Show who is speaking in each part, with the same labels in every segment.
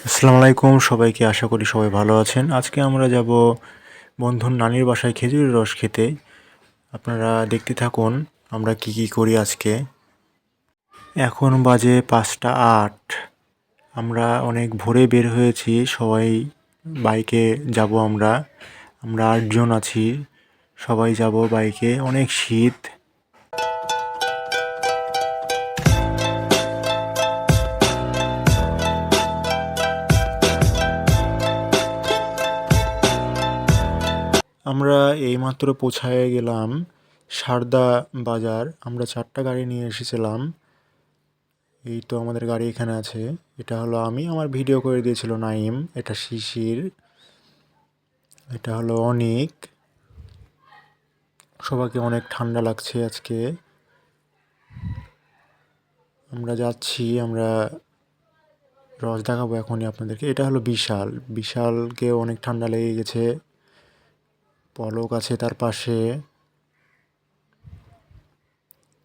Speaker 1: আসসালামু আলাইকুম সবাইকে, আশা করি সবাই ভালো আছেন। আজকে আমরা যাব বন্ধুর নানির বাসায় খেজুরের রস খেতে। আপনারা দেখতে থাকুন আমরা কি কি করি আজকে। এখন বাজে 5টা 8। আমরা অনেক ভোরে বের হয়েছি, সবাই বাইকে যাব। আমরা 8জন আছি, সবাই যাব বাইকে। অনেক শীত। আমরা এইমাত্র পৌঁছায় গেলাম সারদা বাজার। আমরা 4টা গাড়ি নিয়ে এসেছিলাম। এই তো আমাদের গাড়ি এখানে আছে। এটা হলো আমি, আমার ভিডিও করে দিয়েছিল নাইম। এটা শিশির, এটা হলো অনিক। সবাইকে অনেক ঠান্ডা লাগছে আজকে। আমরা যাচ্ছি, আমরা রস দেখাবো এখনই আপনাদেরকে। এটা হলো বিশাল। বিশালকে অনেক ঠান্ডা লেগে গেছে। পলক আছে তার পাশে।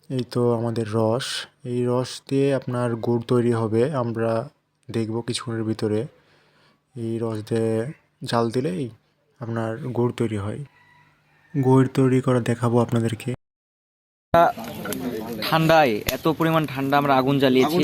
Speaker 1: এই তো আমাদের রস। এই রস দিয়ে আপনার গুড় তৈরি হবে, আমরা দেখব কিছুক্ষণের ভিতরে। এই রস দিয়ে জাল দিলেই আপনার গুড় তৈরি হয়। গুড় তৈরি করা দেখাবো আপনাদেরকে।
Speaker 2: ঠান্ডায় এত পরিমাণ ঠান্ডা আমরা আগুন জ্বালিয়েছি।